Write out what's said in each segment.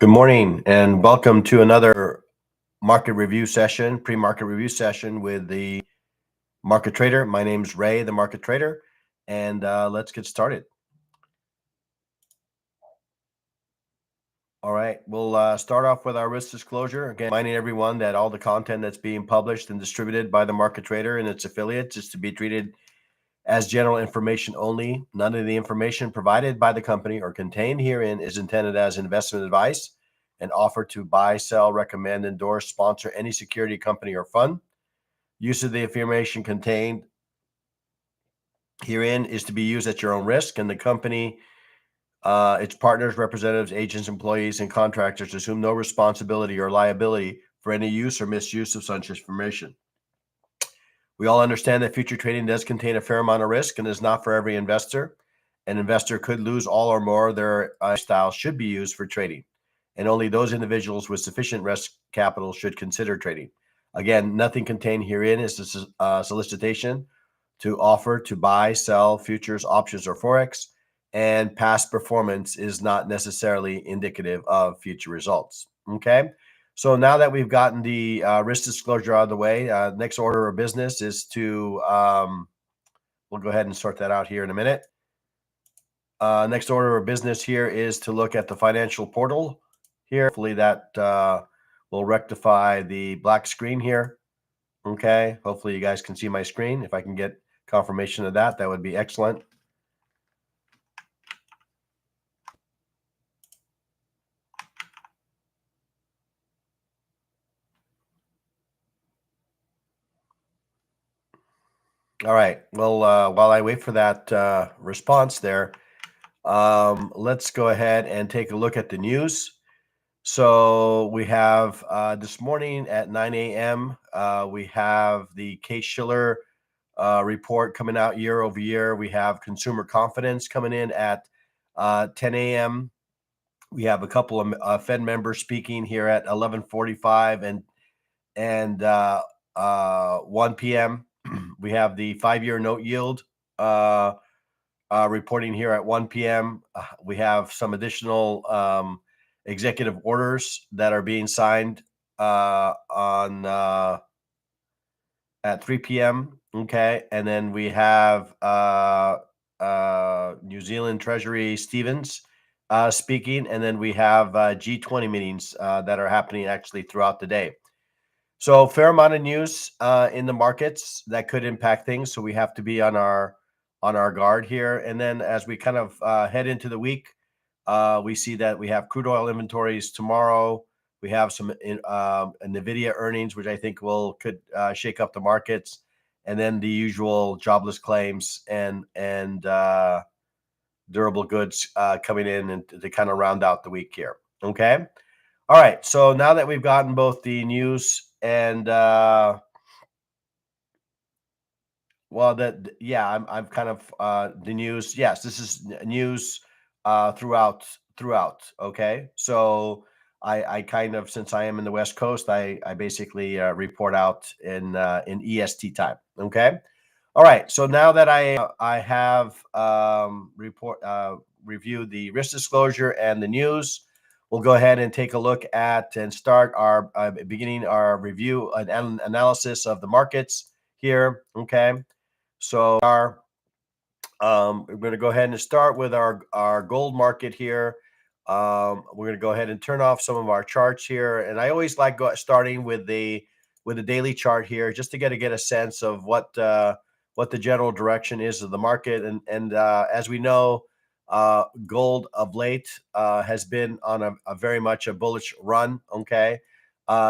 Good morning and welcome to another market review session, pre-market review session with the Market Trader. My name's Ray, the Market Trader, and let's get started. All right, we'll start off with our risk disclosure. Again, reminding everyone that all the content that's being published and distributed by the Market Trader and its affiliates is to be treated as general information only. None of the information provided by the company or contained herein is intended as investment advice and offer to buy, sell, recommend, endorse, sponsor any security, company, or fund. Use of the information contained herein is to be used at your own risk, and the company, its partners, representatives, agents, employees, and contractors assume no responsibility or liability for any use or misuse of such information. We all understand that future trading does contain a fair amount of risk and is not for every investor. An investor could lose all or more of their lifestyle should be used for trading, and only those individuals with sufficient risk capital should consider trading. Again, nothing contained herein is a solicitation to offer to buy, sell futures, options, or Forex, and past performance is not necessarily indicative of future results. Okay. So now that we've gotten the risk disclosure out of the way, next order of business is to, we'll go ahead and sort that out here in a minute. Next order of business here is to look at the financial portal here. Hopefully that will rectify the black screen here. Okay, hopefully you guys can see my screen. If I can get confirmation of that, that would be excellent. All right. Well, while I wait for that response there, let's go ahead and take a look at the news. So we have this morning at 9 a.m., we have the Case-Shiller report coming out year over year. We have consumer confidence coming in at 10 a.m. We have a couple of Fed members speaking here at 11:45 and 1 p.m. We have the 5-year note yield reporting here at 1 p.m. We have some additional executive orders that are being signed on at 3 p.m. Okay, and then we have New Zealand Treasury Stevens speaking, and then we have G20 meetings that are happening actually throughout the day. So fair amount of news in the markets that could impact things. So we have to be on our guard here. And then as we kind of head into the week, we see that we have crude oil inventories tomorrow. We have some NVIDIA earnings, which I think could shake up the markets, and then the usual jobless claims and durable goods coming in and to kind of round out the week here. Okay. All right. So now that we've gotten both the news and I'm kind of the news. Yes, this is news throughout. Okay. So I kind of, since I am in the West Coast, I basically report out in EST time. Okay. All right. So now that I have reviewed the risk disclosure and the news, we'll go ahead and take a look at and start our beginning our review and analysis of the markets here. Okay. So we're going to go ahead and start with our gold market here. We're going to go ahead and turn off some of our charts here, and I always like starting with the daily chart here, just to get a sense of what the general direction is of the market. And as we know, gold of late has been on a very much a bullish run. Okay,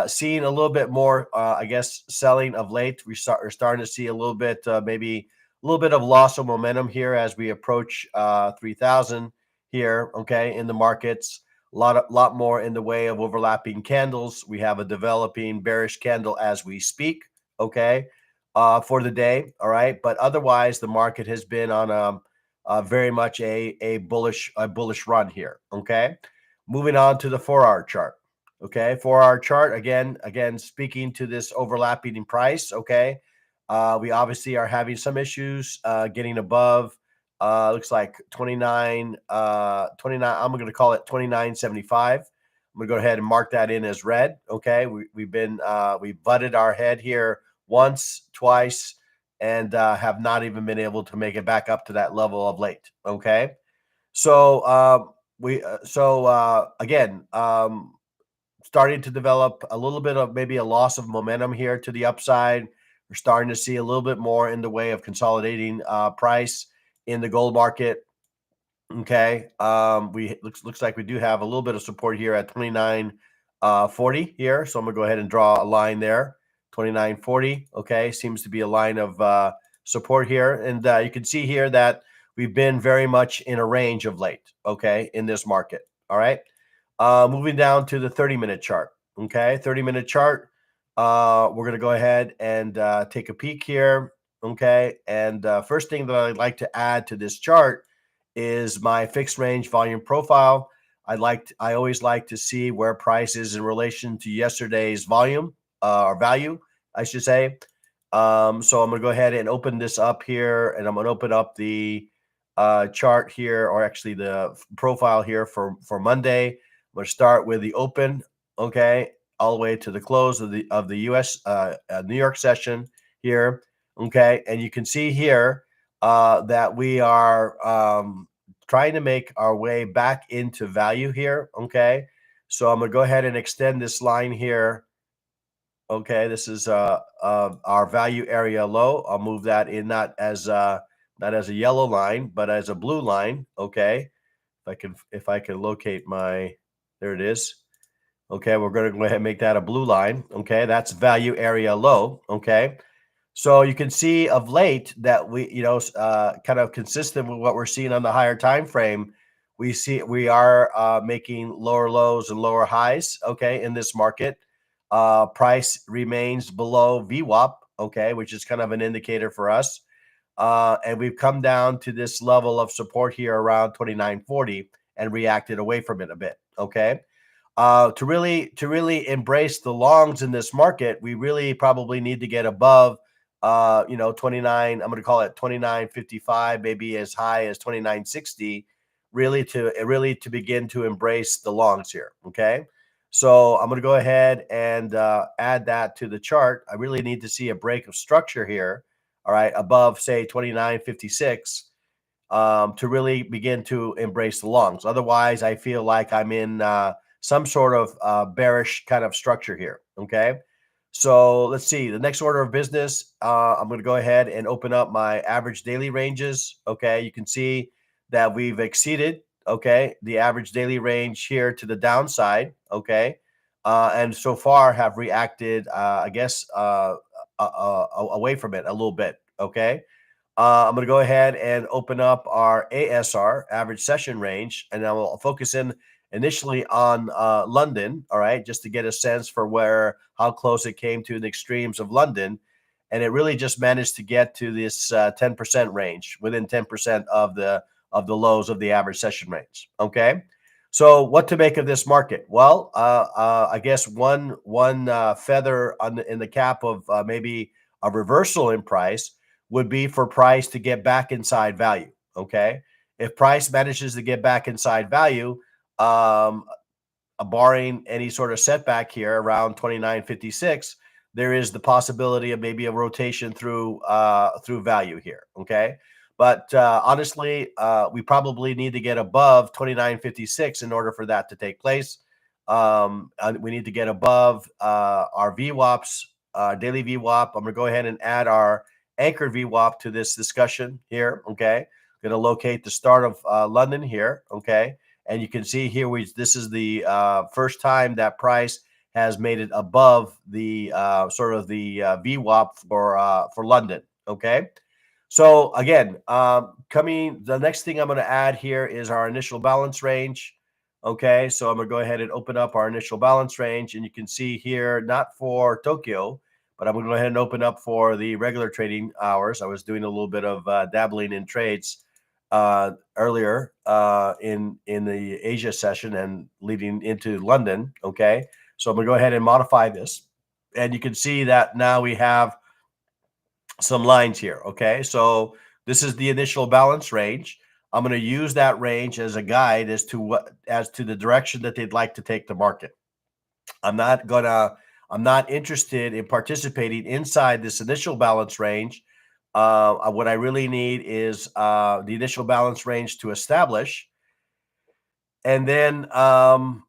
seeing a little bit more, I guess, selling of late. We're starting to see a little bit, maybe a little bit of loss of momentum here as we approach 3,000 here. Okay, in the markets, a lot more in the way of overlapping candles. We have a developing bearish candle as we speak. Okay, for the day. All right, but otherwise, the market has been on very much a bullish run here. Okay, moving on to the 4-hour chart. Okay, 4-hour chart again speaking to this overlapping in price. Okay, we obviously are having some issues getting above. Looks like 29. I'm going to call it 29.75. I'm gonna go ahead and mark that in as red. Okay, we butted our head here once, twice, and have not even been able to make it back up to that level of late. Okay, so again, starting to develop a little bit of maybe a loss of momentum here to the upside. We're starting to see a little bit more in the way of consolidating price in the gold market. Okay. We looks like we do have a little bit of support here at 29.40 here. So I'm gonna go ahead and draw a line there. 29.40. Okay. Seems to be a line of support here. And you can see here that we've been very much in a range of late. Okay, in this market. All right. Moving down to the 30-minute chart. Okay, 30-minute chart. We're gonna go ahead and take a peek here. Okay, and first thing that I'd like to add to this chart is my fixed range volume profile. I always like to see where price is in relation to yesterday's volume or value, I should say. So I'm gonna go ahead and open this up here, and I'm gonna open up the chart here, or actually the profile here for Monday. I'm gonna start with the open, okay, all the way to the close of the U.S. New York session here, okay, and you can see here that we are trying to make our way back into value here. Okay, so I'm gonna go ahead and extend this line here. Okay, this is our value area low. I'll move that in not as a yellow line, but as a blue line. Okay, if I can locate my, there it is. Okay, we're going to go ahead and make that a blue line. Okay, that's value area low. Okay, so you can see of late that we, kind of consistent with what we're seeing on the higher time frame, we are making lower lows and lower highs. Okay, in this market, price remains below VWAP. Okay, which is kind of an indicator for us, and we've come down to this level of support here around 29.40 and reacted away from it a bit. Okay. To really embrace the longs in this market, we really probably need to get above 29. I'm going to call it 29.55, maybe as high as 29.60, really to begin to embrace the longs here. Okay, so I'm going to go ahead and add that to the chart. I really need to see a break of structure here, all right, above say 29.56, to really begin to embrace the longs. Otherwise, I feel like I'm in some sort of bearish kind of structure here. Okay, so let's see the next order of business. I'm going to go ahead and open up my average daily ranges. Okay, you can see that we've exceeded, okay, the average daily range here to the downside. Okay, and so far have reacted, I guess, away from it a little bit. Okay, I'm going to go ahead and open up our ASR, average session range, and I will focus in initially on London, all right, just to get a sense for how close it came to the extremes of London. And it really just managed to get to this 10% range, within 10% of the lows of the average session range. Okay, so what to make of this market? Well, I guess one feather in the cap of maybe a reversal in price would be for price to get back inside value. Okay, if price manages to get back inside value, barring any sort of setback here around 29.56, there is the possibility of maybe a rotation through value here. Okay, but honestly, we probably need to get above 29.56 in order for that to take place. We need to get above our VWAPs, daily VWAP. I'm going to go ahead and add our anchor VWAP to this discussion here. Okay, I'm going to locate the start of London here. Okay, and you can see here this is the first time that price has made it above the sort of the VWAP for London. Okay, so again, the next thing I'm going to add here is our initial balance range. Okay, so I'm going to go ahead and open up our initial balance range, and you can see here, not for Tokyo, but I'm going to go ahead and open up for the regular trading hours. I was doing a little bit of dabbling in trades earlier in the Asia session and leading into London. Okay, so I'm going to go ahead and modify this, and you can see that now we have some lines here. Okay, so this is the initial balance range. I'm going to use that range as a guide as to the direction that they'd like to take the market. I'm not interested in participating inside this initial balance range. What I really need is the initial balance range to establish, and then I'm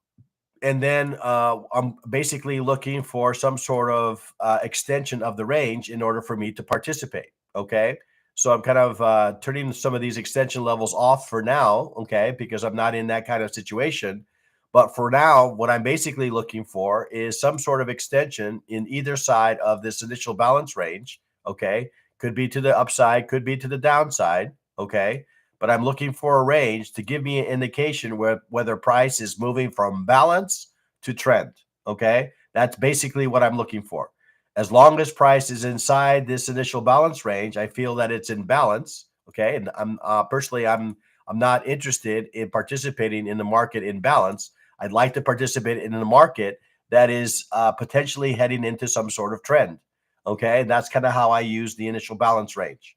basically looking for some sort of extension of the range in order for me to participate. Okay. So I'm kind of turning some of these extension levels off for now. Okay. Because I'm not in that kind of situation. But for now, what I'm basically looking for is some sort of extension in either side of this initial balance range. Okay. Could be to the upside, could be to the downside. Okay. But I'm looking for a range to give me an indication whether price is moving from balance to trend. Okay. That's basically what I'm looking for. As long as price is inside this initial balance range, I feel that it's in balance. Okay. And I'm personally, I'm not interested in participating in the market in balance. I'd like to participate in the market that is potentially heading into some sort of trend. Okay. And that's kind of how I use the initial balance range.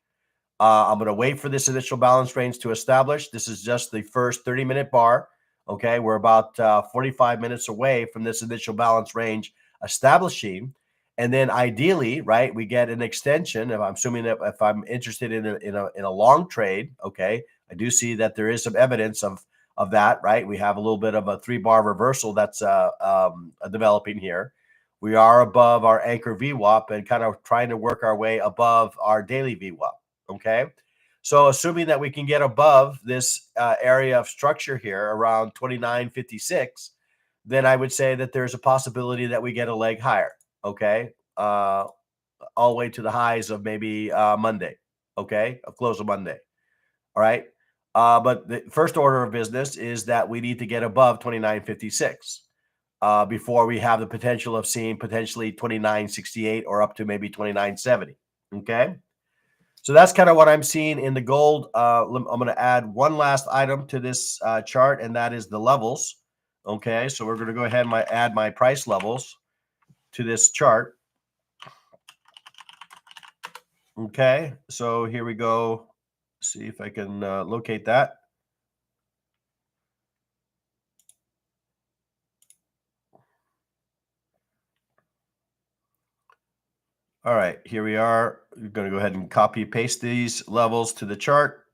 I'm going to wait for this initial balance range to establish. This is just the first 30-minute bar. Okay, we're about 45 minutes away from this initial balance range establishing. And then ideally, right, we get an extension. If I'm assuming that if I'm interested in a long trade, okay, I do see that there is some evidence of that, right? We have a little bit of a 3-bar reversal that's developing here. We are above our anchor VWAP and kind of trying to work our way above our daily VWAP. Okay. So assuming that we can get above this area of structure here around 29.56, then I would say that there's a possibility that we get a leg higher. Okay. All the way to the highs of maybe Monday. Okay. A close of Monday. All right. But the first order of business is that we need to get above 29.56 before we have the potential of seeing potentially 29.68 or up to maybe 29.70. Okay. So that's kind of what I'm seeing in the gold. I'm going to add one last item to this chart, and that is the levels. Okay, so we're going to go ahead and add my price levels to this chart. Okay, so here we go. See if I can locate that. All right, here we are. We're going to go ahead and copy paste these levels to the chart.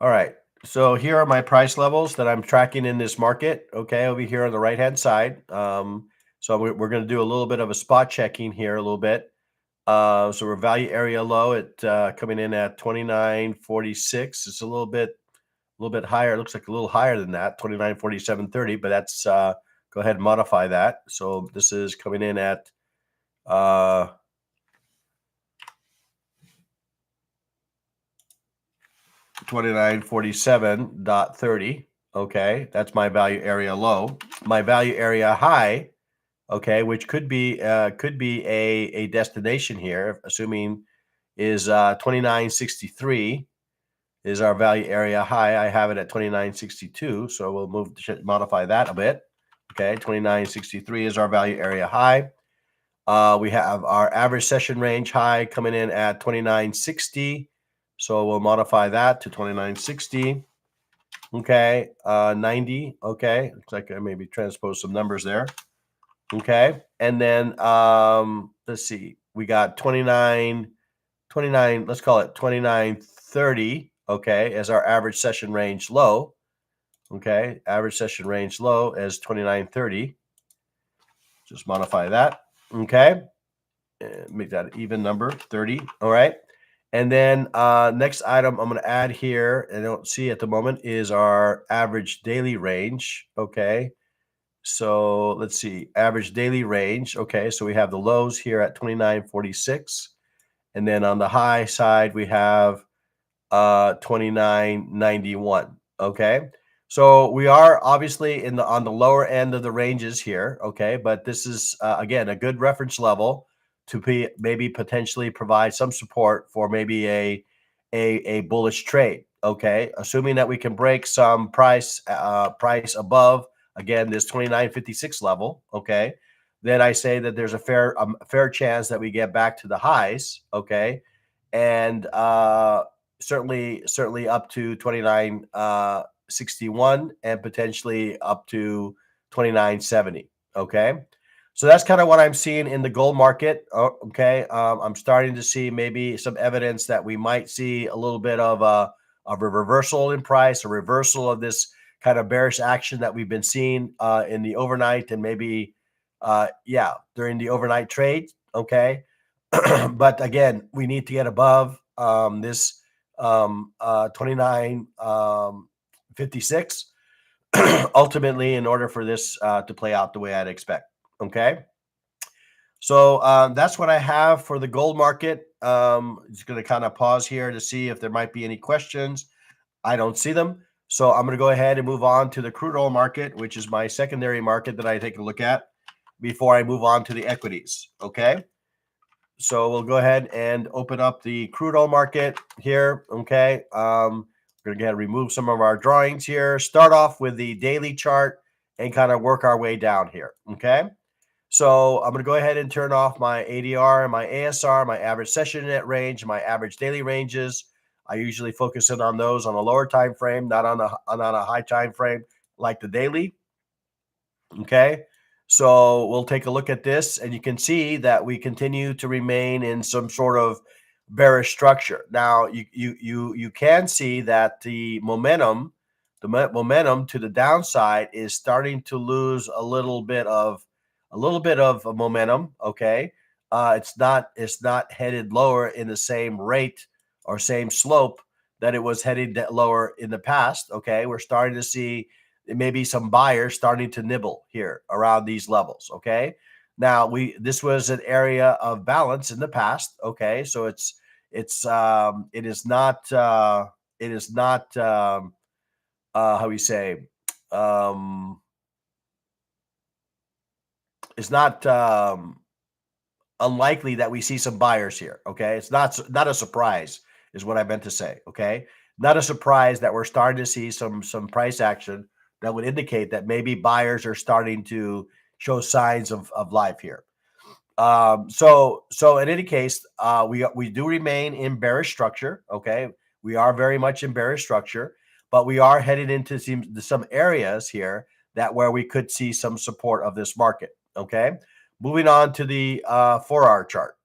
All right, so here are my price levels that I'm tracking in this market. Okay, over here on the right hand side. So we're going to do a little bit of a spot checking here a little bit. So we're value area low at coming in at 29.46. It's a little bit higher. It looks like a little higher than that, 29.4730. But that's go ahead and modify that. So this is coming in at 29.47.30. Okay, that's my value area low. My value area high, okay, which could be a destination here, assuming is 29.63 is our value area high. I have it at 29.62, so we'll modify that a bit. Okay, 29.63 is our value area high. We have our average session range high coming in at 29.60. So we'll modify that to 29.60. Okay, 90. Okay, looks like I maybe transposed some numbers there. Okay, and then let's see, we got 29. Let's call it 29.30. Okay, as our average session range low. Okay, average session range low as 29.30. Just modify that. Okay, and make that an even number, 30. All right. And then next item I'm going to add here, and I don't see at the moment, is our average daily range. Okay. So let's see, average daily range. Okay. So we have the lows here at 29.46. And then on the high side, we have 29.91. Okay. So we are obviously on the lower end of the ranges here. Okay. But this is, again, a good reference level to maybe potentially provide some support for maybe a bullish trade. Okay, assuming that we can break some price above, again, this 29.56 level. Okay, then I say that there's a fair chance that we get back to the highs, okay, and certainly up to 29.61 and potentially up to 29.70. Okay, so that's kind of what I'm seeing in the gold market. Okay, I'm starting to see maybe some evidence that we might see a little bit of a reversal in price, a reversal of this kind of bearish action that we've been seeing in the overnight and maybe during the overnight trade. Okay, but again, we need to get above this 29.56 ultimately in order for this to play out the way I'd expect. Okay, so that's what I have for the gold market. Just going to kind of pause here to see if there might be any questions. I don't see them. So I'm going to go ahead and move on to the crude oil market, which is my secondary market that I take a look at before I move on to the equities. Okay. So we'll go ahead and open up the crude oil market here. Okay. We're going to remove some of our drawings here. Start off with the daily chart and kind of work our way down here. Okay. So I'm going to go ahead and turn off my ADR and my ASR, my average session net range, my average daily ranges. I usually focus in on those on a lower time frame, not on a high time frame like the daily. Okay. So we'll take a look at this, and you can see that we continue to remain in some sort of bearish structure. Now you can see that the momentum to the downside is starting to lose a little bit of momentum. Okay. It's not headed lower in the same rate or same slope that it was headed lower in the past. Okay. We're starting to see maybe some buyers starting to nibble here around these levels. Okay. Now this was an area of balance in the past. Okay. So it is not how we say, it's not unlikely that we see some buyers here. Okay. It's not a surprise is what I meant to say. Okay. Not a surprise that we're starting to see some price action that would indicate that maybe buyers are starting to show signs of life here. So in any case, we do remain in bearish structure. Okay. We are very much in bearish structure, but we are headed into some areas here that where we could see some support of this market. Okay. Moving on to the 4-hour chart.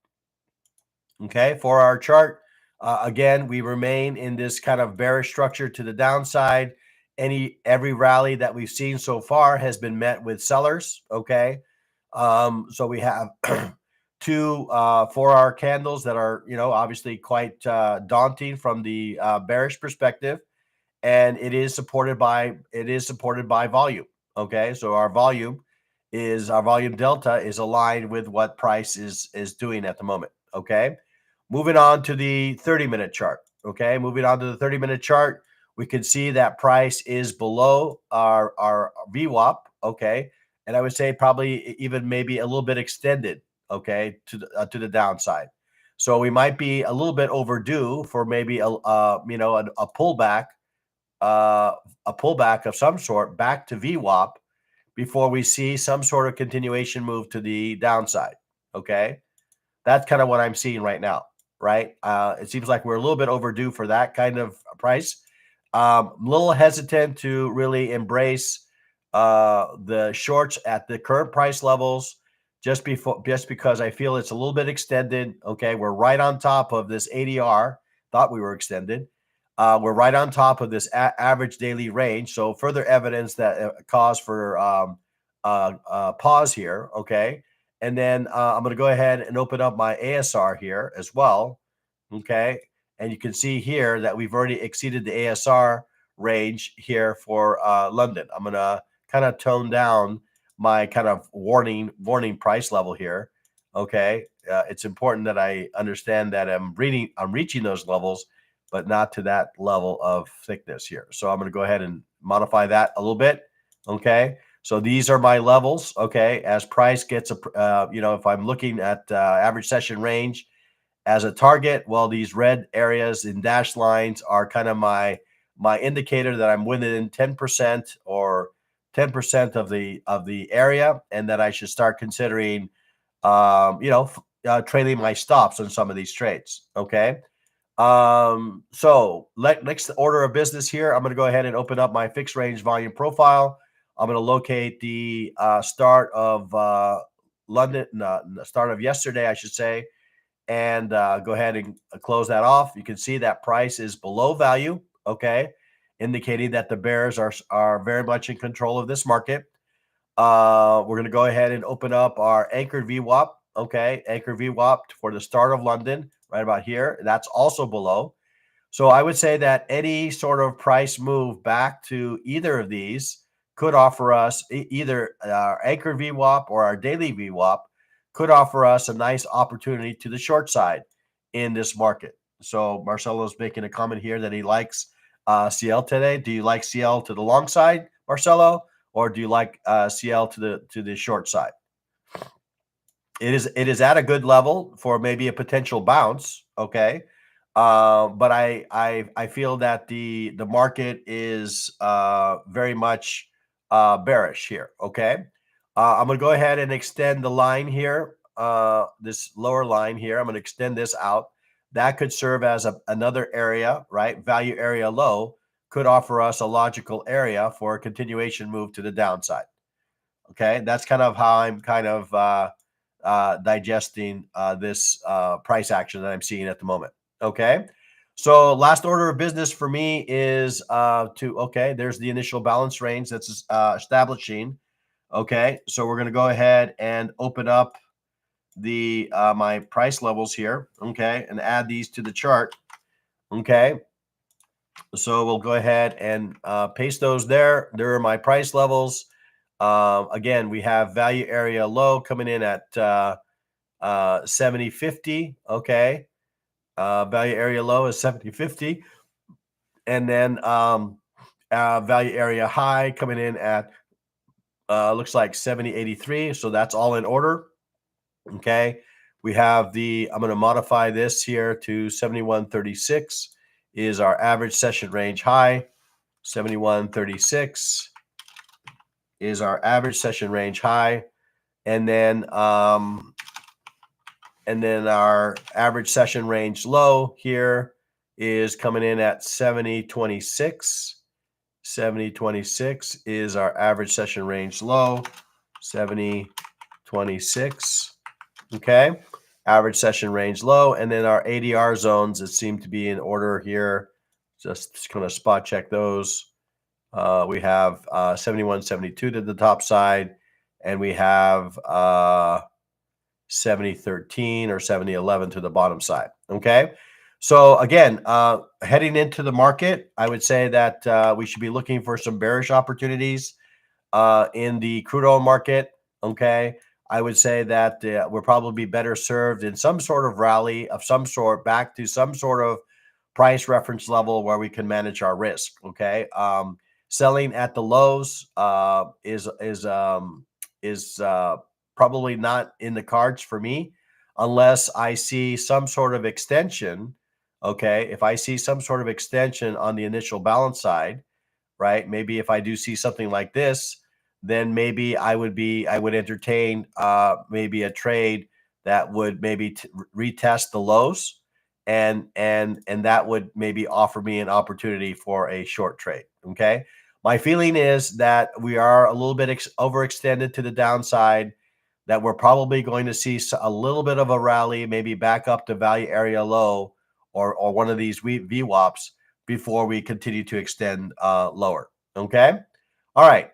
Okay. 4-hour chart. Again, we remain in this kind of bearish structure to the downside. Every rally that we've seen so far has been met with sellers. Okay. So we have two 4-hour candles that are, obviously quite daunting from the bearish perspective, and it is supported by volume. Okay. So our volume delta is aligned with what price is doing at the moment. Okay. Moving on to the 30-minute chart. Okay. Moving on to the 30-minute chart, we can see that price is below our VWAP. Okay. And I would say probably even maybe a little bit extended. Okay. To the downside. So we might be a little bit overdue for maybe a pullback, of some sort back to VWAP before we see some sort of continuation move to the downside. Okay. That's kind of what I'm seeing right now. Right. It seems like we're a little bit overdue for that kind of price. A little hesitant to really embrace the shorts at the current price levels just because I feel it's a little bit extended. Okay. We're right on top of this ADR. Thought we were extended. We're right on top of this average daily range. So further evidence that cause for pause here. Okay. And then I'm going to go ahead and open up my ASR here as well. Okay. And you can see here that we've already exceeded the ASR range here for London. I'm going to kind of tone down my kind of warning price level here. Okay. It's important that I understand that I'm reaching those levels, but not to that level of thickness here. So I'm going to go ahead and modify that a little bit. Okay. So these are my levels. Okay. As price gets, if I'm looking at average session range as a target, well, these red areas in dashed lines are kind of my indicator that I'm within 10% or 10% of the area, and that I should start considering, trailing my stops on some of these trades. Okay. So next order of business here, I'm going to go ahead and open up my fixed range volume profile. I'm going to locate the start of London, start of yesterday, I should say, and go ahead and close that off. You can see that price is below value, okay, indicating that the bears are very much in control of this market. We're going to go ahead and open up our anchored VWAP, okay, anchor VWAP for the start of London, right about here. That's also below. So I would say that any sort of price move back to either of these could offer us either our anchor VWAP or our daily VWAP could offer us a nice opportunity to the short side in this market. So Marcelo's making a comment here that he likes CL today. Do you like CL to the long side, Marcelo, or do you like CL to the short side? It is at a good level for maybe a potential bounce. Okay. But I feel that the market is very much bearish here. Okay, I'm going to go ahead and extend the line here, this lower line here. I'm going to extend this out. That could serve as another area, right? Value area low could offer us a logical area for a continuation move to the downside. Okay, that's kind of how I'm kind of digesting this price action that I'm seeing at the moment. Okay. So last order of business for me is there's the initial balance range that's establishing. Okay. So we're going to go ahead and open up the my price levels here. Okay. And add these to the chart. Okay. So we'll go ahead and paste those there. There are my price levels. Again, we have value area low coming in at 70.50. Okay. Value area low is 70.50. And then value area high coming in at looks like 70.83. So that's all in order. Okay. We have I'm going to modify this here to 71.36 is our average session range high. 71.36 is our average session range high. And then our average session range low here is coming in at 70.26. 70.26 is our average session range low. 70.26. Okay. Average session range low. And then our ADR zones that seem to be in order here. Just kind of spot check those. We have 71.72 to the top side. And we have 70.13 or 70.11 to the bottom side. Okay. So again, heading into the market, I would say that we should be looking for some bearish opportunities in the crude oil market. Okay. I would say that we're probably better served in some sort of rally of some sort back to some sort of price reference level where we can manage our risk. Okay. Selling at the lows is probably not in the cards for me unless I see some sort of extension. Okay. If I see some sort of extension on the initial balance side, right? Maybe if I do see something like this, then maybe I would entertain maybe a trade that would maybe retest the lows and that would maybe offer me an opportunity for a short trade. Okay. My feeling is that we are a little bit overextended to the downside, that we're probably going to see a little bit of a rally, maybe back up to value area low or one of these VWAPs before we continue to extend lower. Okay. All right.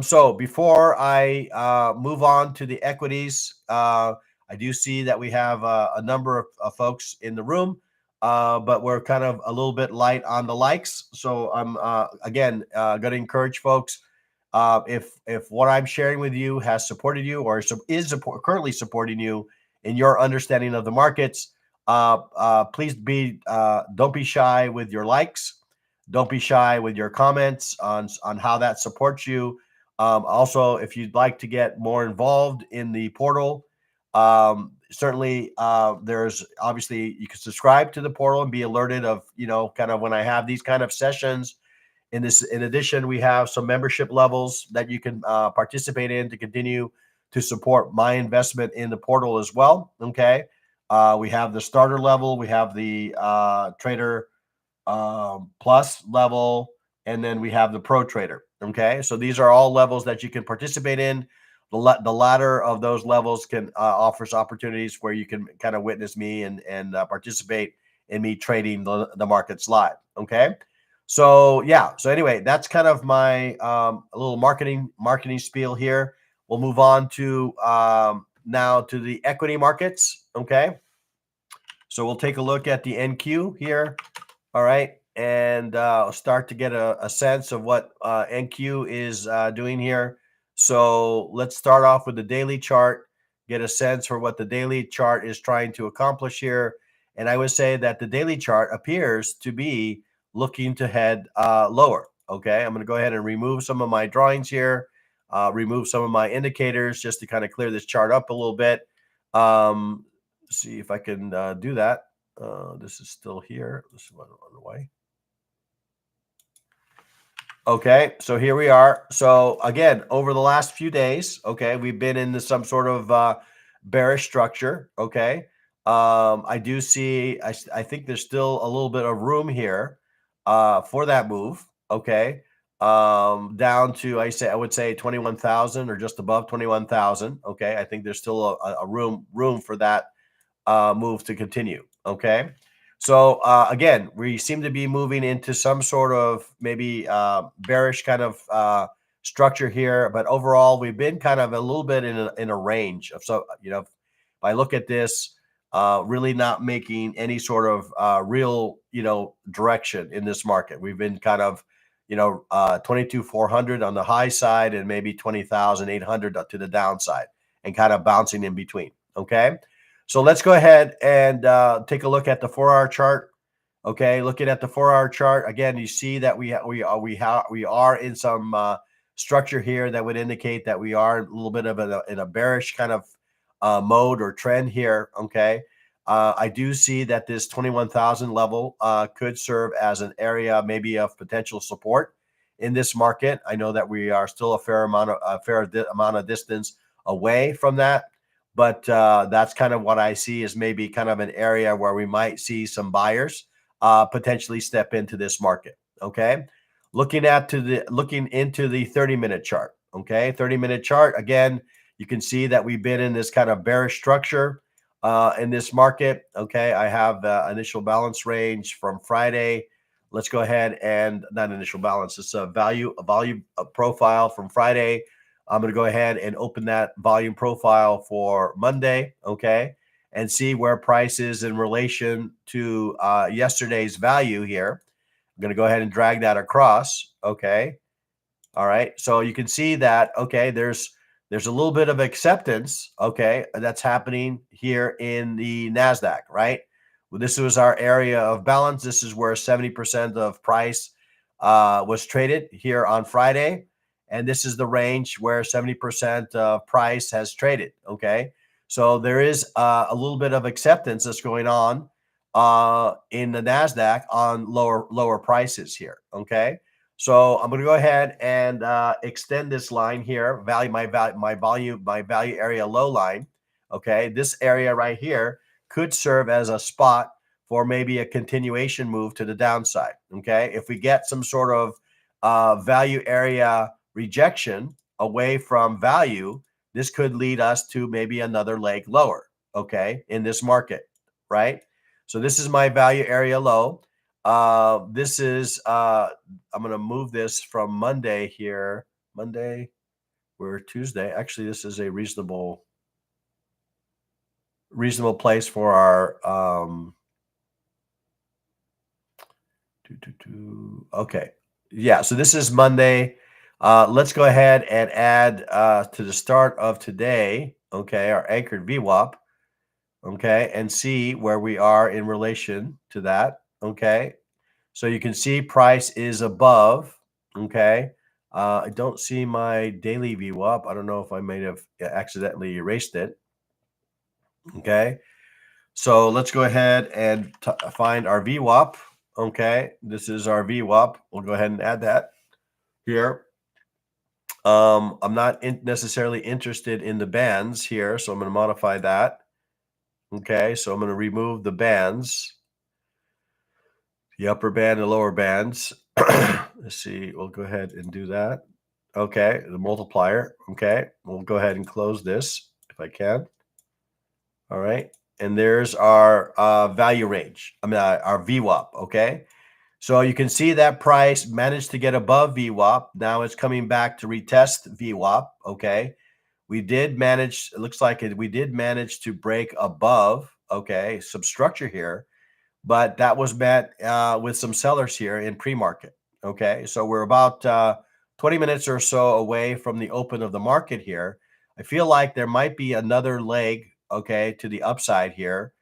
So before I move on to the equities, I do see that we have a number of folks in the room, but we're kind of a little bit light on the likes. So I'm again going to encourage folks, if what I'm sharing with you has supported you or is currently supporting you in your understanding of the markets, please don't be shy with your likes. Don't be shy with your comments on how that supports you. Also, if you'd like to get more involved in the portal, certainly there's obviously you can subscribe to the portal and be alerted of, kind of when I have these kind of sessions In addition, we have some membership levels that you can participate in to continue to support my investment in the portal as well. Okay. We have the starter level, we have the trader plus level, and then we have the pro trader. Okay. So these are all levels that you can participate in. The latter of those levels can offers opportunities where you can kind of witness me and participate in me trading the markets live. Okay. So yeah. So anyway, that's kind of my a little marketing spiel here. We'll move on to now to the equity markets. Okay. So we'll take a look at the NQ here. All right. And start to get a sense of what NQ is doing here. So let's start off with the daily chart, get a sense for what the daily chart is trying to accomplish here. And I would say that the daily chart appears to be looking to head lower. Okay. I'm going to go ahead and remove some of my drawings here, remove some of my indicators just to kind of clear this chart up a little bit. See if I can do that. This is still here. This is on the way. Okay, so here we are. So again, over the last few days, okay, we've been into some sort of bearish structure. Okay, I do see. I think there's still a little bit of room here for that move. Okay, down to I would say 21,000 or just above 21,000. Okay, I think there's still a room for that move to continue. Okay. So again, we seem to be moving into some sort of maybe bearish kind of structure here, but overall, we've been kind of a little bit in a range of if I look at this, really not making any sort of real direction in this market. We've been kind of 22,400 on the high side and maybe 20,800 to the downside, and kind of bouncing in between. Okay. So let's go ahead and take a look at the 4-hour chart. Okay, looking at the 4-hour chart again, you see that we are in some structure here that would indicate that we are a little bit of in a bearish kind of mode or trend here. Okay, I do see that this 21,000 level could serve as an area maybe of potential support in this market. I know that we are still a fair amount of distance away from that. But that's kind of what I see as maybe kind of an area where we might see some buyers potentially step into this market. Okay, looking into the 30-minute chart. Okay, 30-minute chart again. You can see that we've been in this kind of bearish structure in this market. Okay, I have initial balance range from Friday. Let's go ahead and not initial balance. It's a volume profile from Friday. I'm going to go ahead and open that volume profile for Monday, okay, and see where price is in relation to yesterday's value here. I'm going to go ahead and drag that across, okay. All right, so you can see that, okay, there's a little bit of acceptance, okay, that's happening here in the NASDAQ, right? Well, this was our area of balance. This is where 70% of price was traded here on Friday. And this is the range where 70% of price has traded. Okay. So there is a little bit of acceptance that's going on in the NASDAQ on lower prices here. Okay. So I'm going to go ahead and extend this line here, my value area low line. Okay. This area right here could serve as a spot for maybe a continuation move to the downside. Okay. If we get some sort of value area rejection away from value, this could lead us to maybe another leg lower, okay, in this market, right? So this is my value area low. This is, I'm going to move this from Monday here. Monday, we're Tuesday. Actually, this is a reasonable place for our, okay. Yeah, so this is Monday. Let's go ahead and add to the start of today, okay, our anchored VWAP, okay, and see where we are in relation to that, okay. So you can see price is above, okay. I don't see my daily VWAP. I don't know if I may have accidentally erased it, okay. So let's go ahead and find our VWAP, Okay, this is our VWAP. We'll go ahead and add that here. I'm not necessarily interested in the bands here, so I'm going to modify that. Okay, so I'm going to remove the bands, the upper band and lower bands. Let's see, we'll go ahead and do that. Okay, the multiplier. Okay, we'll go ahead and close this if I can. All right, and there's our value range. I mean, our VWAP. Okay, so you can see that price managed to get above VWAP. Now it's coming back to retest VWAP. Okay, we did manage. It looks like we did manage to break above. Okay, some structure here, but that was met with some sellers here in pre-market. Okay, so we're about 20 minutes or so away from the open of the market here. I feel like there might be another leg, okay, to the upside here,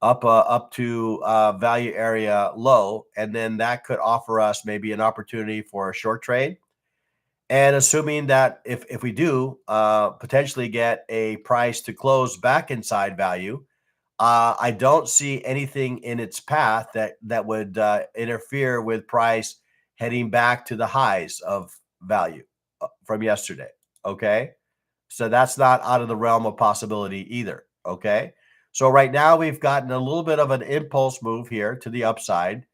up to value area low, and then that could offer us maybe an opportunity for a short trade. And assuming that if we do potentially get a price to close back inside value, I don't see anything in its path that would interfere with price heading back to the highs of value from yesterday. Okay, so that's not out of the realm of possibility either. Okay, so right now we've gotten a little bit of an impulse move here to the upside.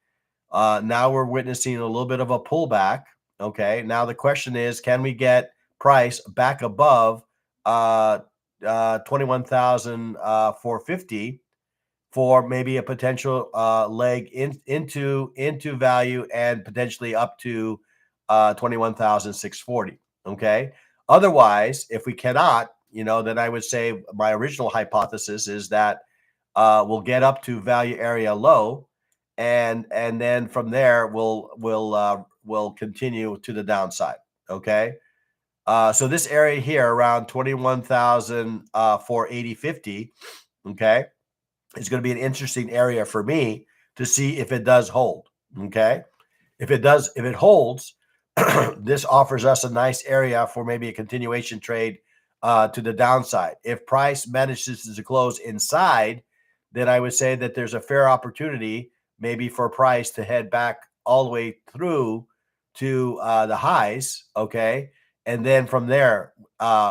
Now we're witnessing a little bit of a pullback. Okay, now the question is, can we get price back above 21,450 for maybe a potential leg into value and potentially up to 21,640. Okay. Otherwise, if we cannot, then I would say my original hypothesis is that we'll get up to value area low, and then from there we'll continue to the downside. Okay. So this area here around 21,480.50. Okay, is going to be an interesting area for me to see if it does hold. Okay. If it holds, this offers us a nice area for maybe a continuation trade to the downside. If price manages to close inside, then I would say that there's a fair opportunity maybe for price to head back all the way through to the highs. Okay. And then from there,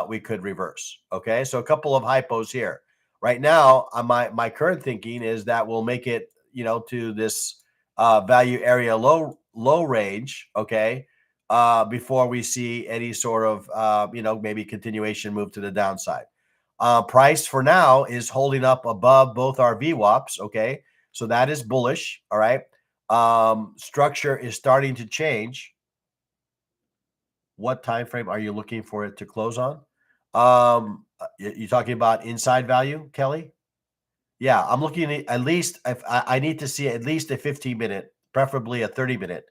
we could reverse. Okay. So a couple of hypos here. Right now, my current thinking is that we'll make it, to this value area low range, okay, before we see any sort of maybe continuation move to the downside. Price for now is holding up above both our VWAPs, okay, so that is bullish. All right, structure is starting to change. What time frame are you looking for it to close on? You're talking about inside value, Kelly? Yeah, I'm looking at least if I need to see at least a 15-minute, preferably a 30-minute,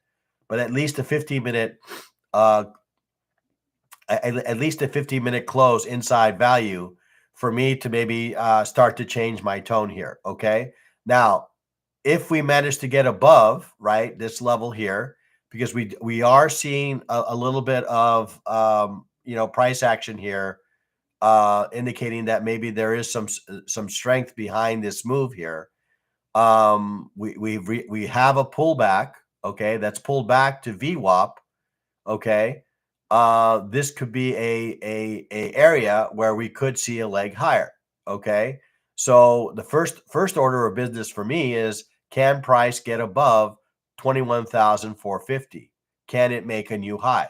but at least a 15-minute, uh, at least a 15-minute close inside value for me to maybe start to change my tone here. Okay. Now, if we manage to get above right this level here, because we are seeing a little bit of price action here, indicating that maybe there is some strength behind this move here. We have a pullback, okay, that's pulled back to VWAP, okay. This could be a area where we could see a leg higher, okay. So the first order of business for me is, can price get above 21,450? Can it make a new high?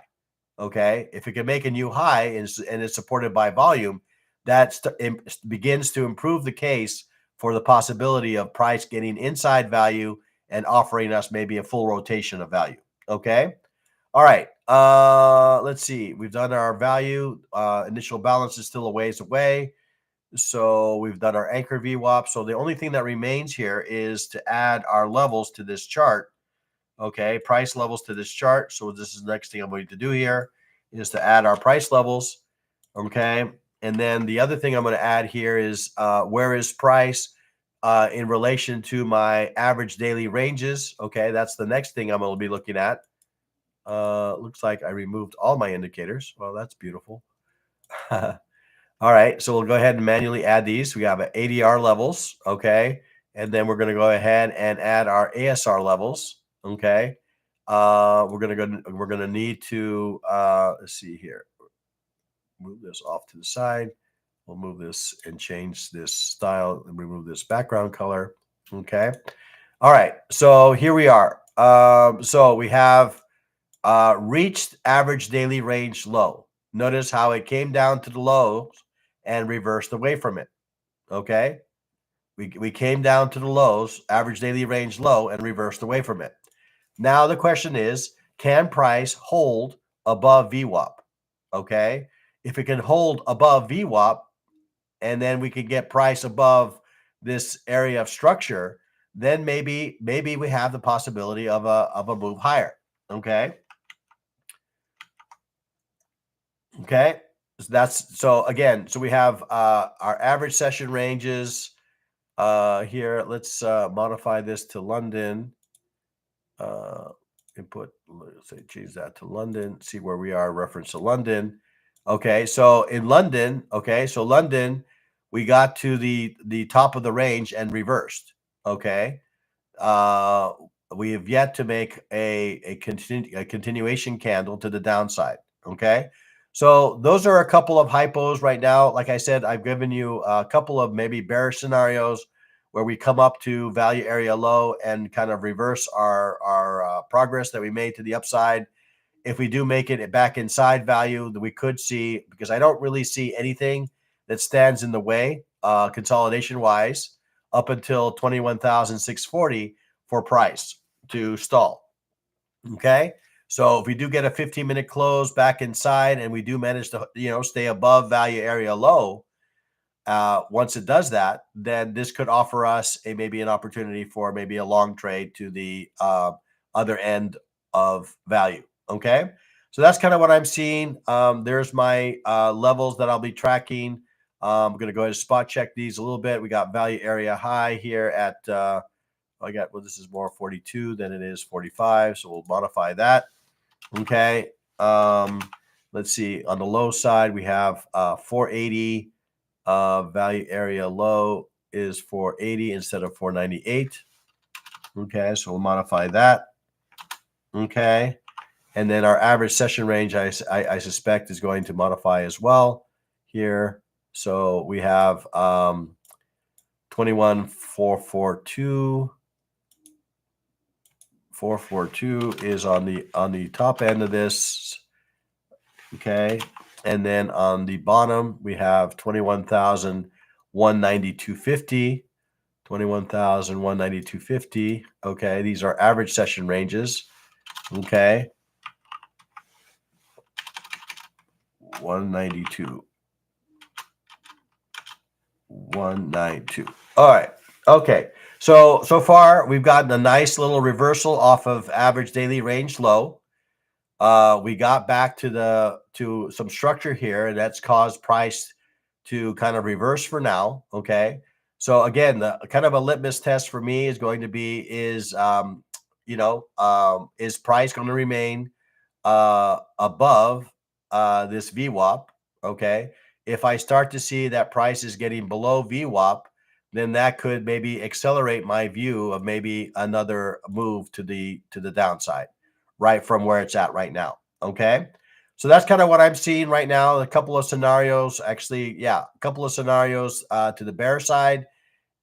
Okay, if it can make a new high and it's supported by volume, that begins to improve the case for the possibility of price getting inside value and offering us maybe a full rotation of value. Okay, all right. Let's see. We've done our value. Initial balance is still a ways away, so we've done our anchor VWAP. So the only thing that remains here is to add our levels to this chart. Okay, price levels to this chart. So this is the next thing I'm going to do here, is to add our price levels. Okay, and then the other thing I'm going to add here is where is price in relation to my average daily ranges. Okay, that's the next thing I'm going to be looking at. Looks like I removed all my indicators. Well, that's beautiful. All right, so we'll go ahead and manually add these. We have ADR levels, okay, and then we're going to go ahead and add our ASR levels. Okay. We're gonna need to let's see here. Move this off to the side. We'll move this and change this style and remove this background color. Okay. All right. So here we are. So we have reached average daily range low. Notice how it came down to the lows and reversed away from it. Okay. We came down to the lows, average daily range low, and reversed away from it. Now the question is, can price hold above VWAP? Okay. If it can hold above VWAP, and then we could get price above this area of structure, then maybe we have the possibility of a move higher. Okay. Okay. So again, so we have our average session ranges here. Let's modify this to London. Input, let's say change that to London, see where we are, reference to London. Okay, so in London, we got to the top of the range and reversed. Okay. Uh we have yet to make a continuation candle to the downside. Okay. So those are a couple of hypos right now. Like I said, I've given you a couple of maybe bearish scenarios where we come up to value area low and kind of reverse our progress that we made to the upside. If we do make it back inside value, that we could see, because I don't really see anything that stands in the way consolidation wise up until 21,640 for price to stall. Okay. So if we do get a 15-minute close back inside and we do manage to, stay above value area low, once it does that, then this could offer us maybe an opportunity for maybe a long trade to the other end of value. Okay. So that's kind of what I'm seeing. There's my levels that I'll be tracking. I'm going to go ahead and spot check these a little bit. We got value area high here at, this is more 42 than it is 45. So we'll modify that. Okay. Let's see. On the low side, we have 480. Value area low is 480 instead of 498. Okay, so we'll modify that. Okay, and then our average session range, I suspect, is going to modify as well here. So we have 21,442. 442 is on the top end of this. Okay, and then on the bottom we have 21,192.50. 21,192.50. Okay, these are average session ranges. Okay, 192. 192. All right. Okay. So far we've gotten a nice little reversal off of average daily range low. We got back to some structure here, and that's caused price to kind of reverse for now. Okay. So again, the kind of a litmus test for me is going to be is price going to remain above this VWAP? Okay. If I start to see that price is getting below VWAP, then that could maybe accelerate my view of maybe another move to the downside, right from where it's at right now. Okay. So that's kind of what I'm seeing right now. A couple of scenarios, actually, a couple of scenarios to the bear side,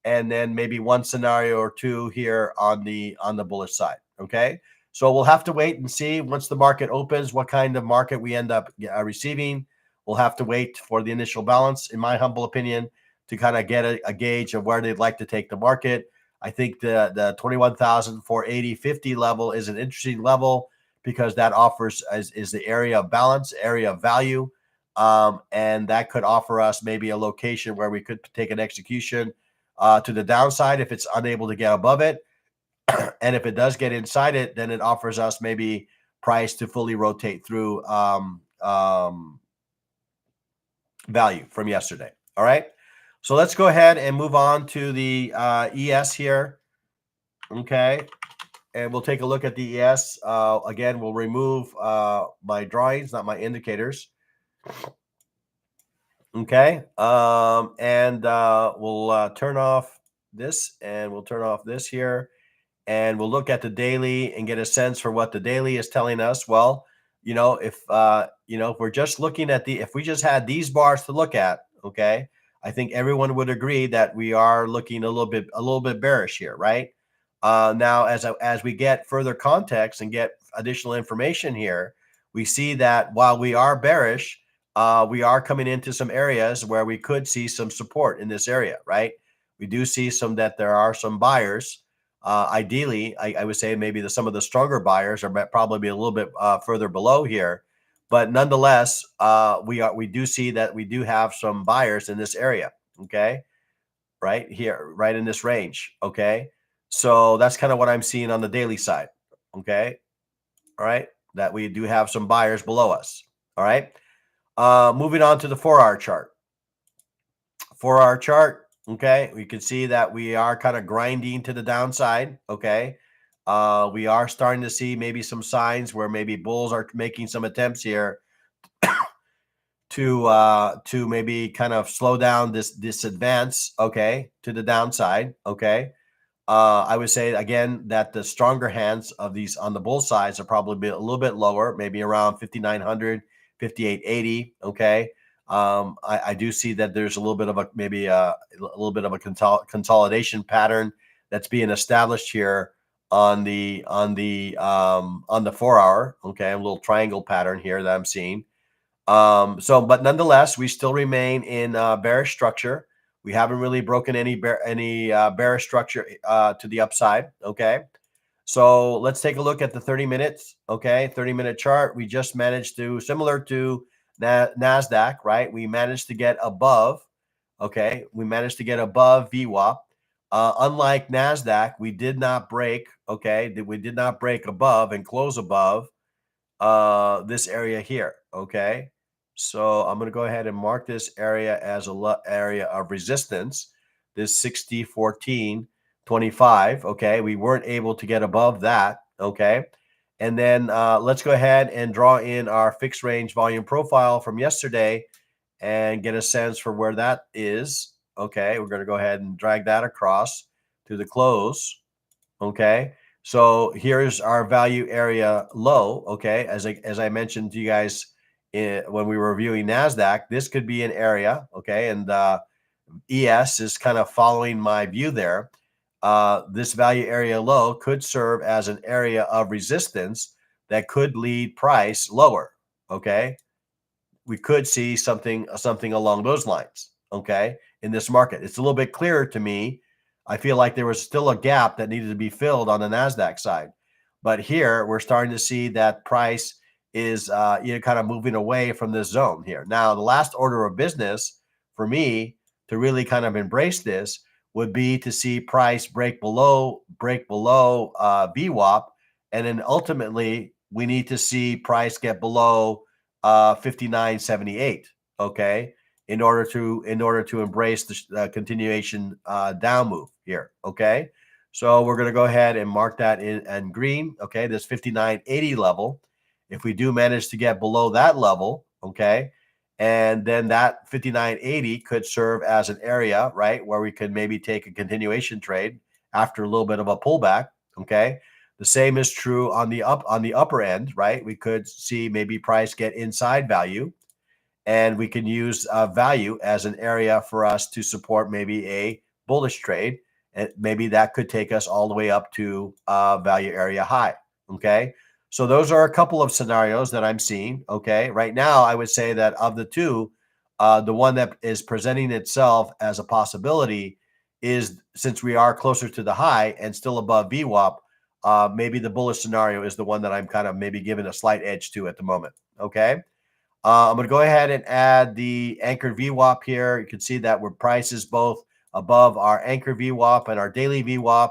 and then maybe one scenario or two here on the bullish side. Okay. So we'll have to wait and see once the market opens what kind of market we end up receiving. We'll have to wait for the initial balance, in my humble opinion, to kind of get a gauge of where they'd like to take the market. I think the 21,480.50 level is an interesting level because that offers is the area of balance, area of value, and that could offer us maybe a location where we could take an execution to the downside if it's unable to get above it. And if it does get inside it, then it offers us maybe price to fully rotate through value from yesterday. All right. So let's go ahead and move on to the ES here. Okay. And we'll take a look at the ES. Again, we'll remove my drawings, not my indicators. Okay. And we'll turn off this, and we'll turn off this here. and we'll look at the daily and get a sense for what the daily is telling us. Well, if if we're just looking at if we just had these bars to look at, okay, I think everyone would agree that we are looking a little bit bearish here, right? Now, as we get further context and get additional information here, we see that while we are bearish, we are coming into some areas where we could see some support in this area, right? We do see that there are some buyers. Ideally, I would say maybe some of the stronger buyers are probably a little bit further below here, but nonetheless, we do see that we do have some buyers in this area. Okay, right here, right in this range. Okay, so that's kind of what I'm seeing on the daily side. Okay, all right, that we do have some buyers below us. All right, moving on to the 4-hour chart. 4-hour chart. Okay, we can see that we are kind of grinding to the downside. Okay, we are starting to see maybe some signs where maybe bulls are making some attempts here to maybe kind of slow down this advance. Okay, to the downside. Okay, I would say again that the stronger hands of these on the bull sides are probably a little bit lower, maybe around 5,900, 5,880. Okay. I do see that there's a little bit of a little bit of a consolidation pattern that's being established here on the 4-hour. Okay, a little triangle pattern here that I'm seeing. But nonetheless, we still remain in bearish structure. We haven't really broken any bearish structure to the upside. Okay, so let's take a look at the 30 minutes. Okay, 30-minute chart. We just managed to, similar to NASDAQ, right? We managed to get above. Okay, we managed to get above VWAP. Unlike NASDAQ, we did not break. Okay, we did not break above and close above this area here. Okay, so I'm going to go ahead and mark this area as a area of resistance, this 60.14.25. Okay, we weren't able to get above that. Okay, and then let's go ahead and draw in our fixed range volume profile from yesterday and get a sense for where that is. Okay, we're going to go ahead and drag that across to the close. Okay, so here's our value area low. Okay, as I mentioned to you guys when we were reviewing NASDAQ, this could be an area. Okay, and ES is kind of following my view there. This value area low could serve as an area of resistance that could lead price lower. Okay, we could see something along those lines. Okay, in this market, it's a little bit clearer to me. I feel like there was still a gap that needed to be filled on the NASDAQ side. But here we're starting to see that price is kind of moving away from this zone here. Now, the last order of business for me to really kind of embrace this would be to see price break below VWAP. And then ultimately we need to see price get below 59.78. Okay, in order to embrace the continuation down move here. Okay, so we're going to go ahead and mark that in green. Okay, this 59.80 level. If we do manage to get below that level, okay, and then that 59.80 could serve as an area, right, where we could maybe take a continuation trade after a little bit of a pullback. Okay, the same is true on the upper end, right? We could see maybe price get inside value, and we can use value as an area for us to support maybe a bullish trade, and maybe that could take us all the way up to value area high. Okay, so those are a couple of scenarios that I'm seeing. Okay, right now I would say that of the two, the one that is presenting itself as a possibility is, since we are closer to the high and still above VWAP, maybe the bullish scenario is the one that I'm kind of maybe giving a slight edge to at the moment. Okay. I'm going to go ahead and add the anchored VWAP here. You can see that we're prices both above our anchor VWAP and our daily VWAP.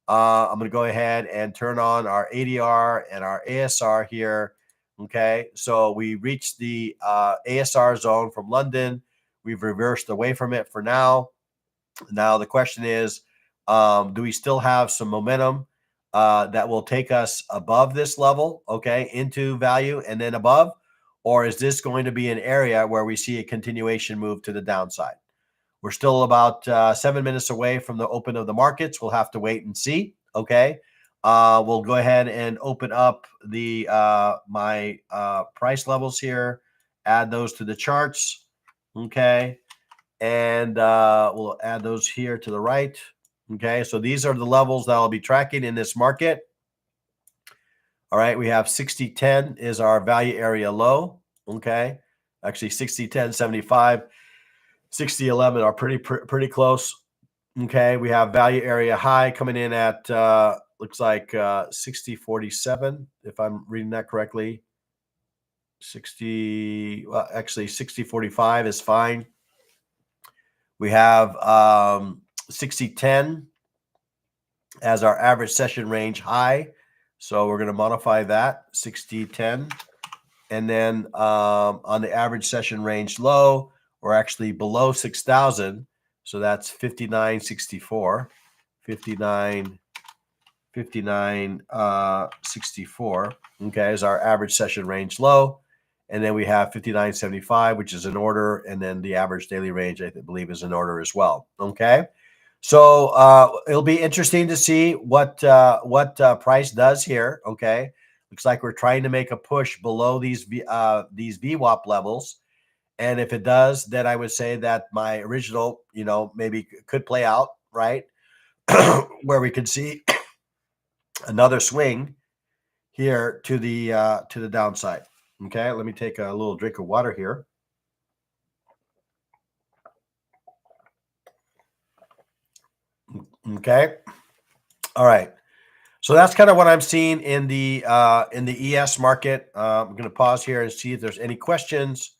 I'm going to go ahead and turn on our ADR and our ASR here. Okay, so we reached the ASR zone from London. We've reversed away from it for now. Now the question is, do we still have some momentum that will take us above this level, okay, into value and then above? Or is this going to be an area where we see a continuation move to the downside? We're still about 7 minutes away from the open of the markets. We'll have to wait and see. Okay. We'll go ahead and open up the my price levels here, add those to the charts. Okay. And we'll add those here to the right. Okay. So these are the levels that I'll be tracking in this market. All right. We have 60.10 is our value area low. Okay. Actually 60.10, 75, 60.11 are pretty close. Okay, we have value area high coming in at looks like 60.47, if I'm reading that correctly. 60, well, actually 60.45 is fine. We have 60.10 as our average session range high. So we're going to modify that 60.10. And then on the average session range low, we're actually below 6,000. So that's 59.64, 59.64. Okay, is our average session range low. And then we have 59.75, which is an order. And then the average daily range, I believe, is an order as well. Okay. So it'll be interesting to see what price does here. Okay. Looks like we're trying to make a push below these VWAP levels. And if it does, then I would say that my original, maybe could play out, right? Where we could see another swing here to the downside. Okay, let me take a little drink of water here. Okay, all right. So that's kind of what I'm seeing in the ES market. I'm going to pause here and see if there's any questions.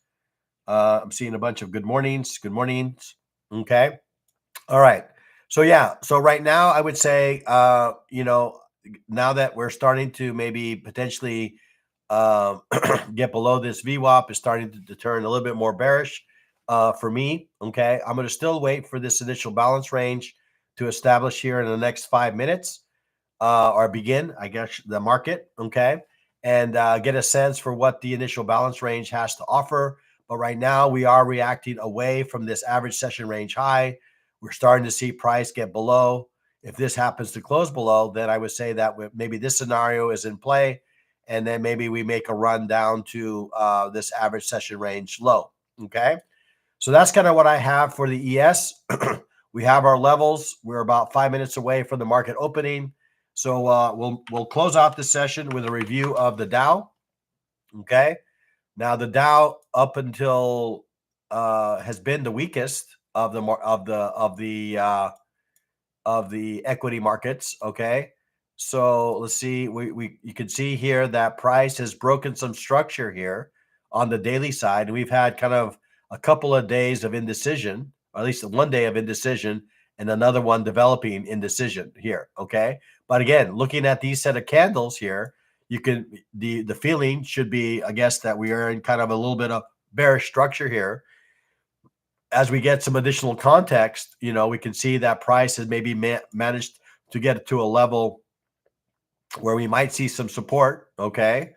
I'm seeing a bunch of good mornings. Good mornings. Okay. All right. So yeah. So right now, I would say, now that we're starting to maybe potentially get below this VWAP, is starting to turn a little bit more bearish for me. Okay. I'm going to still wait for this initial balance range to establish here in the next 5 minutes. Or begin, I guess, the market, okay, and get a sense for what the initial balance range has to offer. But right now, we are reacting away from this average session range high. We're starting to see price get below. If this happens to close below, then I would say that maybe this scenario is in play, and then maybe we make a run down to this average session range low, okay? So that's kind of what I have for the ES. We have our levels. We're about 5 minutes away from the market opening. So we'll close out the session with a review of the Dow. Okay. Now the Dow up until has been the weakest of the equity markets. Okay. So let's see. You can see here that price has broken some structure here on the daily side. We've had kind of a couple of days of indecision, or at least one day of indecision, and another one developing indecision here. Okay. But again, looking at these set of candles here, you can the feeling should be, I guess, that we are in kind of a little bit of bearish structure here. As we get some additional context, we can see that price has maybe managed to get to a level where we might see some support, okay,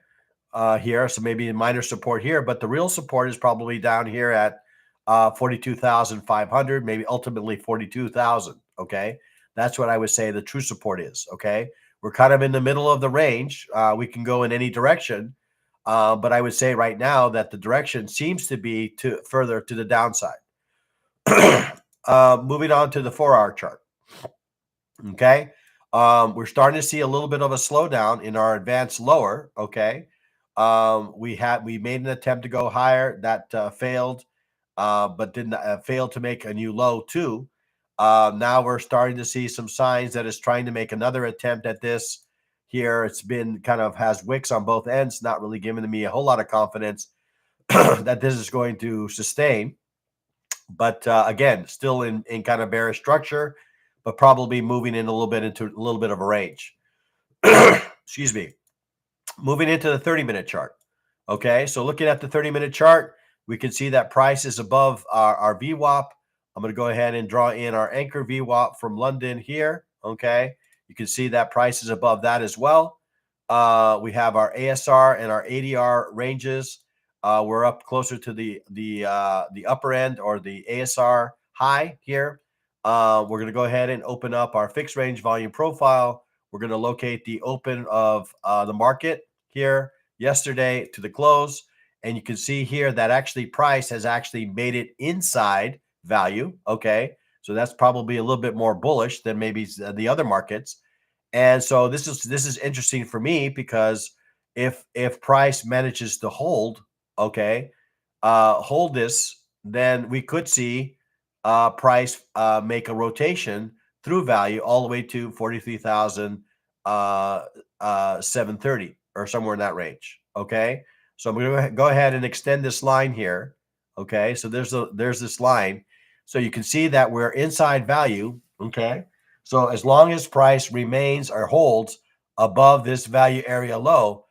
here. So maybe a minor support here, but the real support is probably down here at 42,500, maybe ultimately 42,000, okay? That's what I would say the true support is, okay? We're kind of in the middle of the range. We can go in any direction, but I would say right now that the direction seems to be further to the downside. Moving on to the 4-hour chart. Okay. We're starting to see a little bit of a slowdown in our advanced lower. Okay. We made an attempt to go higher that failed, but didn't fail to make a new low too. Now we're starting to see some signs that it's trying to make another attempt at this here. It's been kind of has wicks on both ends, not really giving me a whole lot of confidence that this is going to sustain. But again, still in kind of bearish structure, but probably moving in a little bit into a little bit of a range. Excuse me. Moving into the 30-minute chart. Okay, so looking at the 30-minute chart, we can see that price is above our VWAP. I'm going to go ahead and draw in our anchor VWAP from London here. Okay, you can see that price is above that as well. We have our ASR and our ADR ranges. We're up closer to the upper end, or the ASR high here. We're going to go ahead and open up our fixed range volume profile. we're going to locate the open of the market here yesterday to the close. And you can see here that actually price has actually made it inside value. Okay. So that's probably a little bit more bullish than maybe the other markets. And so this is interesting for me because if price manages to hold, okay, hold this, then we could see price make a rotation through value all the way to 43,730 or somewhere in that range. Okay, so I'm going to go ahead and extend this line here. Okay, so there's this line, so you can see that we're inside value. Okay, so as long as price remains or holds above this value area low,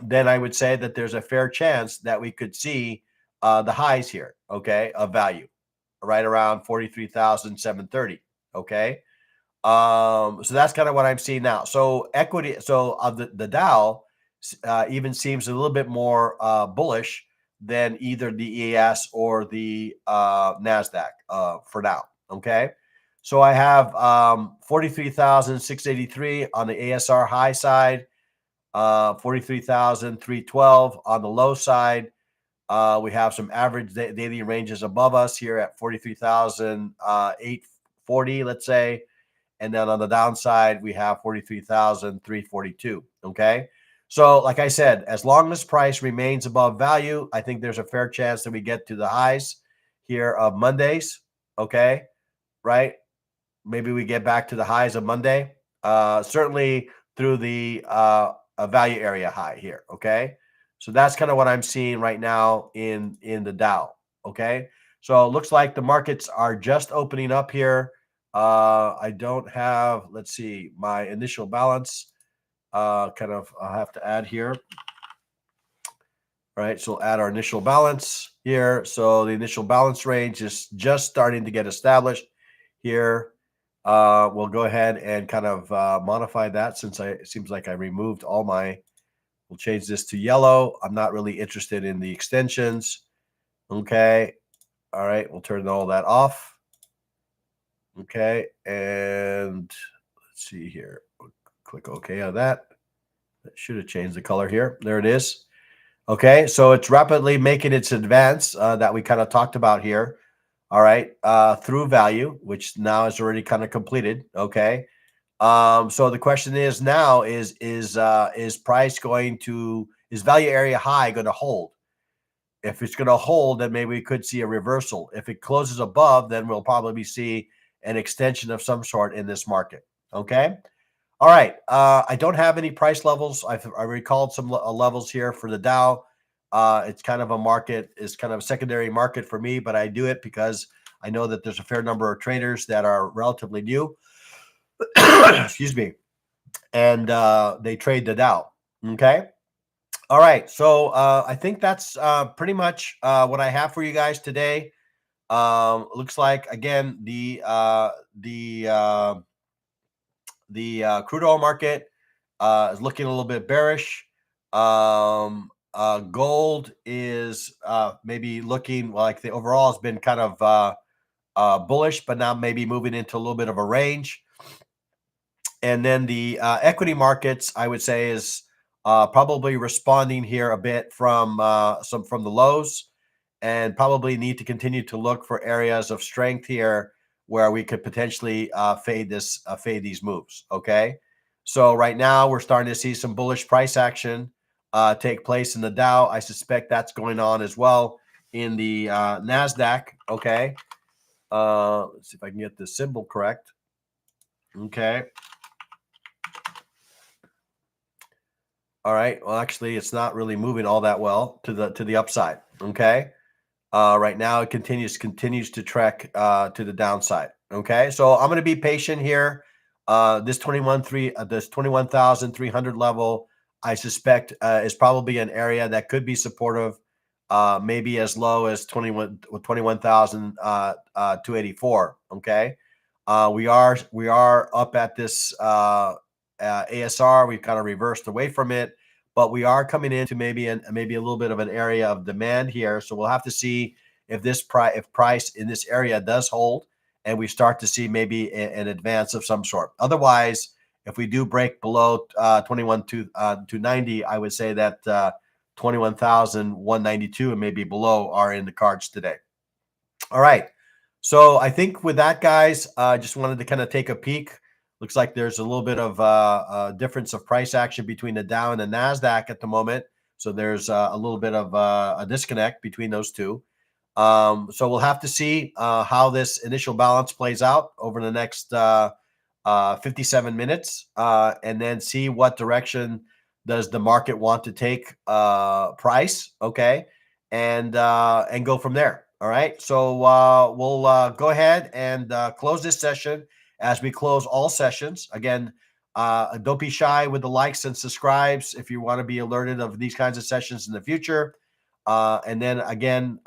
then I would say that there's a fair chance that we could see the highs here, okay, of value, right around 43,730. Okay. So that's kind of what I'm seeing now. So equity, so the Dow even seems a little bit more bullish than either the EAS or the NASDAQ for now. Okay. So I have 43,683 on the ASR high side, 43,312 on the low side. We have some average daily ranges above us here at 43,840, let's say. And then on the downside, we have 43,342. Okay. So, like I said, as long as price remains above value, I think there's a fair chance that we get to the highs here of Mondays. Okay. Right. Maybe we get back to the highs of Monday. Certainly through the value area high here. Okay. So that's kind of what I'm seeing right now in the Dow. Okay. So it looks like the markets are just opening up here. I don't have, let's see, my initial balance. I'll have to add here. All right. So we'll add our initial balance here. So the initial balance range is just starting to get established here. We'll go ahead and kind of modify that since it seems like I removed all my. We'll change this to yellow. I'm not really interested in the extensions. Okay. All right. We'll turn all that off. Okay. And let's see here. We'll click OK on that. That should have changed the color here. There it is. Okay. So it's rapidly making its advance that we kind of talked about here. All right. Through value, which now is already kind of completed. Okay. So the question is now is price going to, is value area high going to hold? If it's going to hold, then maybe we could see a reversal. If it closes above, then we'll probably see an extension of some sort in this market. Okay. All right. I don't have any price levels. I recalled some levels here for the Dow. It's kind of a market, it's kind of a secondary market for me, but I do it because I know that there's a fair number of traders that are relatively new. Excuse me. And they trade the Dow. Okay. All right. So I think that's pretty much what I have for you guys today. Looks like, again, the crude oil market is looking a little bit bearish. Gold is maybe looking like the overall has been kind of bullish, but now maybe moving into a little bit of a range. And then the equity markets, I would say, is probably responding here a bit from the lows, and probably need to continue to look for areas of strength here where we could potentially fade these moves. Okay, so right now we're starting to see some bullish price action take place in the Dow. I suspect that's going on as well in the NASDAQ. Okay, let's see if I can get the symbol correct. Okay. All right. Well, actually, it's not really moving all that well to the upside. Okay. Right now, it continues to trek to the downside. Okay. So I'm going to be patient here. This 21,300 level, I suspect, is probably an area that could be supportive. Maybe as low as 21,284. Okay. We are up at this ASR. We've kind of reversed away from it, but we are coming into maybe a little bit of an area of demand here. So we'll have to see if price in this area does hold, and we start to see maybe an advance of some sort. Otherwise, If we do break below 21,290, I would say that 21,192 and maybe below are in the cards today. All right. So I think with that, guys, I just wanted to kind of take a peek. Looks like there's a little bit of difference of price action between the Dow and the Nasdaq at the moment. So there's a little bit of a disconnect between those two. So we'll have to see how this initial balance plays out over the next 57 minutes, and then see what direction does the market want to take price, okay, and go from there. All right. So we'll go ahead and close this session as we close all sessions. Again, don't be shy with the likes and subscribes if you want to be alerted of these kinds of sessions in the future. And then again,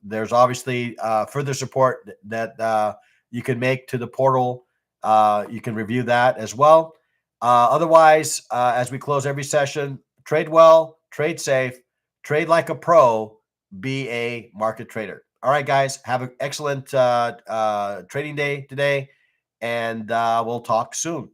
there's obviously further support that you can make to the portal. You can review that as well. Otherwise, as we close every session, trade well, trade safe, trade like a pro, be a market trader. All right, guys, have an excellent trading day today, and we'll talk soon.